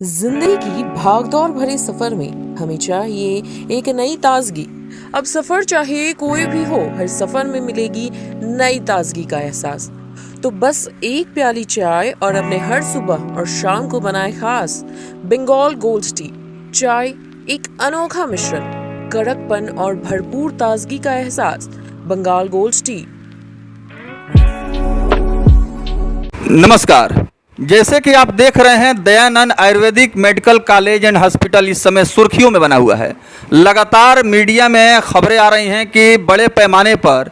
जिंदगी की भागदौड़ भरे सफर में हमें चाहिए एक नई ताजगी। अब सफर चाहे कोई भी हो, हर सफर में मिलेगी नई ताजगी का एहसास। तो बस एक प्याली चाय और अपने हर सुबह और शाम को बनाए खास बंगाल गोल्ड टी। चाय एक अनोखा मिश्रण, कड़कपन और भरपूर ताजगी का एहसास। Bengal gold tea. नमस्कार। जैसे कि आप देख रहे हैं, Dayanand Ayurvedic medical college and hospital इस समय सुर्खियों में बना हुआ है। लगातार मीडिया में खबरें आ रही हैं कि बड़े पैमाने पर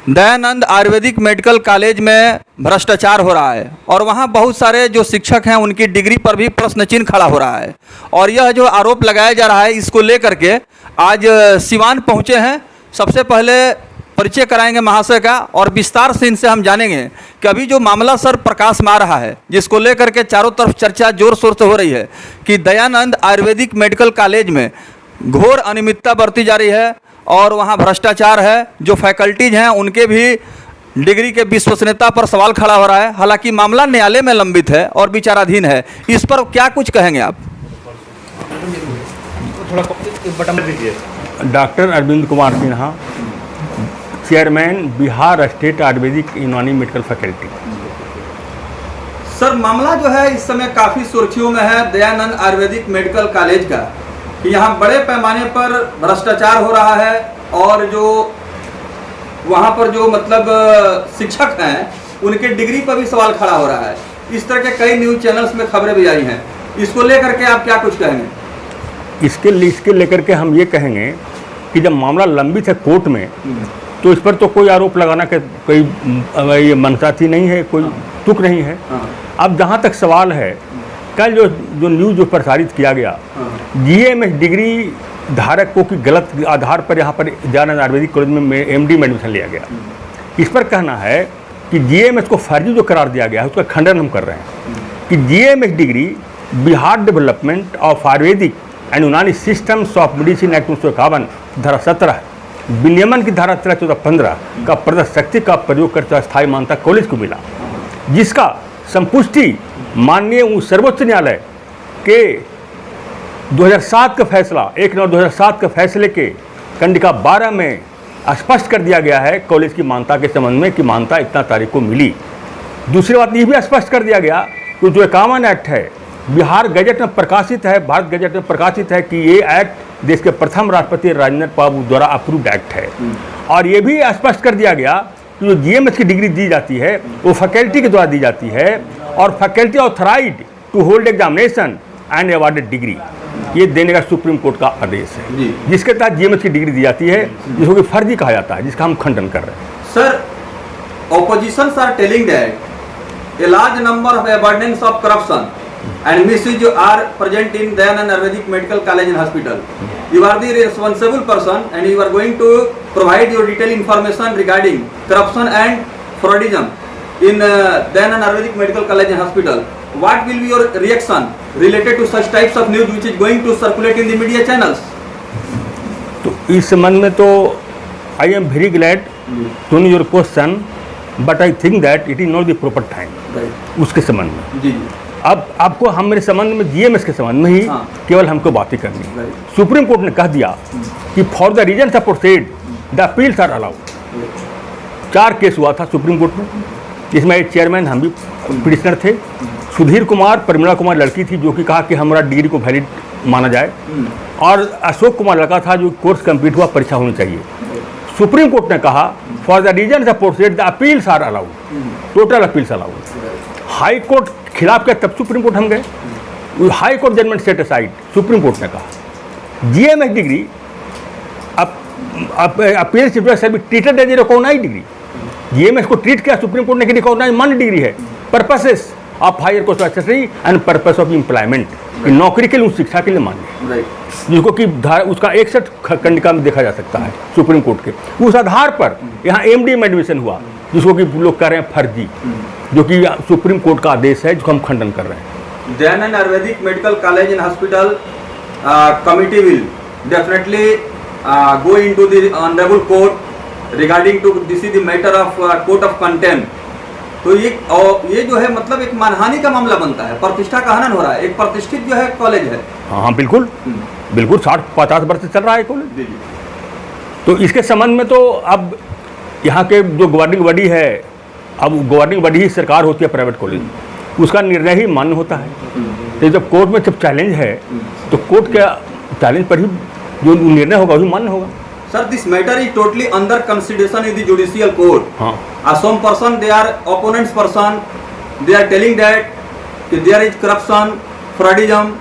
दयानंद आयुर्वेदिक मेडिकल कॉलेज में भ्रष्टाचार हो रहा है और वहां बहुत सारे जो शिक्षक हैं उनकी डिग्री पर भी प्रश्न चिन्ह खड़ा हो रहा है। और यह जो आरोप लगाया जा रहा है, इसको लेकर के आज सिवान पहुँचे हैं। सबसे पहले परिचय कराएंगे महाशय का और विस्तार से इनसे हम जानेंगे कि अभी जो मामला सर प्रकाश में आ रहा है, जिसको लेकर के चारों तरफ चर्चा जोर शोर से हो रही है कि दयानंद आयुर्वेदिक मेडिकल कॉलेज में घोर अनियमितता बरती जा रही है और वहां भ्रष्टाचार है। जो फैकल्टीज हैं उनके भी डिग्री के विश्वसनीयता पर सवाल खड़ा हो रहा है। हालांकि मामला न्यायालय में लंबित है और विचाराधीन है। इस पर क्या कुछ कहेंगे आप? Doctor Arvind Kumar Sinha, chairman Bihar state Ayurvedic Unani medical faculty. Sir, मामला जो है इस समय काफ़ी सुर्खियों में है दयानंद आयुर्वेदिक मेडिकल कॉलेज का, कि यहाँ बड़े पैमाने पर भ्रष्टाचार हो रहा है और जो वहाँ पर जो मतलब शिक्षक हैं उनके डिग्री पर भी सवाल खड़ा हो रहा है। इस तरह के कई न्यूज़ चैनल्स में खबरें भी आई हैं। इसको लेकर के आप क्या कुछ कहेंगे? इसके लेकर के हम ये कहेंगे कि जब मामला लंबित है कोर्ट में, तो इस पर तो कोई आरोप लगाना के कोई ये मनसाती नहीं है, कोई तुक नहीं है। अब जहाँ तक सवाल है, कल जो न्यूज़ जो प्रसारित किया गया, जीएमएस डिग्री धारकों की गलत आधार पर यहाँ पर दयानंद आयुर्वेदिक कॉलेज में एमडी में एडमिशन लिया गया। इस पर कहना है कि जीएमएस को फर्जी जो करार दिया गया है उसका खंडन हम कर रहे हैं कि GMS degree Bihar development of Ayurvedic and यूनानी सिस्टम्स ऑफ मेडिसिन एक्ट 1951 धारा 17 विनियमन की धारा 13-14-15 का प्रदत्त शक्ति का प्रयोग करते अस्थायी मान्यता कॉलेज को मिला, जिसका संपुष्टि माननीय सर्वोच्च न्यायालय के 2007 का फैसला 1/9/2007 के फैसले के कंडिका 12 में स्पष्ट कर दिया गया है कॉलेज की मान्यता के संबंध में कि मान्यता इतना तारीख को मिली। दूसरी बात ये भी स्पष्ट कर दिया गया कि जो 51 एक्ट है बिहार गजट में प्रकाशित है, भारत गजट में प्रकाशित है कि ये एक्ट देश के प्रथम राष्ट्रपति राजेंद्र बाबू द्वारा अप्रूव्ड एक्ट है। और ये भी स्पष्ट कर दिया गया कि जो जीएमएस की डिग्री दी जाती है वो फैकल्टी के द्वारा दी जाती है और faculty authorised to hold examination and awarded degree, ये देने का सुप्रीम कोर्ट का आदेश है, जिसके तहत जीएमएस की डिग्री दी जाती है, जिसको कि फर्जी कहा जाता है, जिसका हम खंडन कर रहे हैं। Sir, oppositions are telling that a large number of abundance of corruption and misuse are present in Dayanand Ayurvedic Medical College and Hospital. You are the responsible person and you are going to provide your detailed information regarding corruption and fraudism in Dayanand Ayurvedic Medical College and Hospital. What will be your reaction related to such types of news which is going to circulate in the media channels? तो इस संबंध में तो I am very glad to know your question, but I think that it is not the proper time. उसके संबंध में जी। अब आपको हम मेरे संबंध में जीएमएस के संबंध में ही केवल हमको बातें करनी है। सुप्रीम कोर्ट ने कह दिया कि for the reason supported the appeals are allowed. 4 case हुआ था सुप्रीम कोर्ट में, जिसमें एक चेयरमैन हम भी पिटिशनर थे। सुधीर कुमार, परिमला कुमार लड़की थी जो कि कहा कि हमारा डिग्री को वैलिड माना जाए, और अशोक कुमार लड़का था जो कोर्स कंप्लीट हुआ, परीक्षा होनी चाहिए। सुप्रीम कोर्ट ने कहा for the reason supported the appeals are allowed, total appeals allowed. High court खिलाफ गया, तब सुप्रीम कोर्ट हम गए, high court judgment set aside. Supreme court ने कहा GMS degree appeal treated as a recognised degree. GMS को treat किया supreme court ने कि रिकॉग्नाइज मान्य डिग्री है, purposes of higher course accessory and purpose of employment, नौकरी के लिए, उस शिक्षा के लिए मान्य, जिसको कि उसका 61 खंडिका में देखा जा सकता है सुप्रीम कोर्ट के। उस आधार पर यहाँ एमडी में एडमिशन हुआ, जिसको कि लोग कह रहे हैं फर्जी, जो कि सुप्रीम कोर्ट का आदेश है, जिसको हम खंडन कर रहे हैं। Dayanand Ayurvedic medical college and hospital committee will definitely go into the honorable court regarding to this is the matter of court of contempt तो ये जो है मतलब एक मानहानि का मामला बनता है, प्रतिष्ठा का हनन हो रहा है। एक प्रतिष्ठित जो है कॉलेज है। हाँ बिल्कुल बिल्कुल, 60-50 वर्ष से चल रहा है कॉलेज। तो इसके संबंध में तो अब यहाँ के जो गवर्निंग बॉडी है, अब गवर्निंग बॉडी ही सरकार होती है प्राइवेट कॉलेज, उसका निर्णय ही मान्य होता है। तो जब कोर्ट में जब चैलेंज है तो कोर्ट के चैलेंज पर ही जो निर्णय होगा वही मान्य होगा। Sir, this matter is totally under consideration in the judicial court. Some person, they are opponents person, they are telling that there is corruption, fraudism.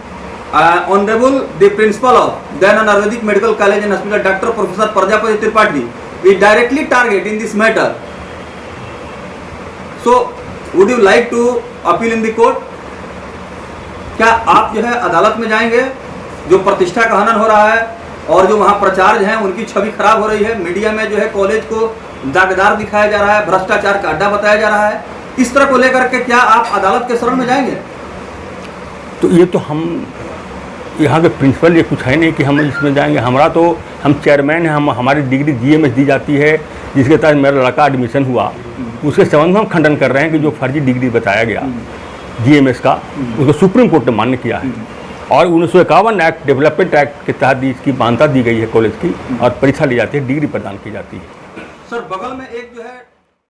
Honorable the principal of Dayanand Ayurvedic Medical College and Hospital, Dr. Professor Prajapati Tripathi, we directly target in this matter. So, would you like to appeal in the court? क्या आप जो है अदालत में जाएंगे? जो प्रतिष्ठा का हनन हो रहा है और जो वहाँ प्राचार्य हैं उनकी छवि खराब हो रही है, मीडिया में जो है कॉलेज को दागदार दिखाया जा रहा है, भ्रष्टाचार का अड्डा बताया जा रहा है, इस तरह को लेकर के क्या आप अदालत के शरण में जाएंगे? तो ये तो हम यहाँ के प्रिंसिपल, ये कुछ है नहीं कि हम इसमें जाएंगे। हमारा तो हम चेयरमैन हैं, हमारी डिग्री GMS दी जाती है, जिसके तहत मेरा लड़का एडमिशन हुआ, उसके संबंध में हम खंडन कर रहे हैं कि जो फर्जी डिग्री बताया गया GMS का, उसको सुप्रीम कोर्ट ने मान्य किया है। और 1951 एक्ट, डेवलपमेंट एक्ट के तहत इसकी मान्यता दी गई है कॉलेज की, और परीक्षा ली जाती है, डिग्री प्रदान की जाती है। सर, बगल में एक जो है